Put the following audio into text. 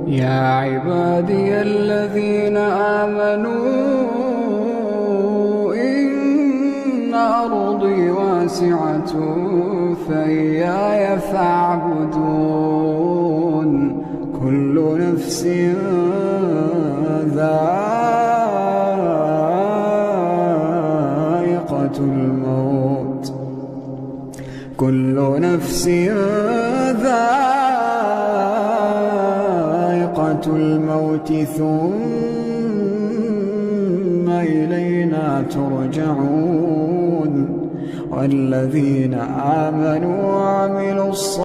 يا عبادي الذين آمنوا إن أرضي واسعة فإياي فاعبدون كل نفس ذائقة الموت كل نفس ذائقة الموت ثم إلينا ترجعون والذين آمنوا وعملوا الصالحات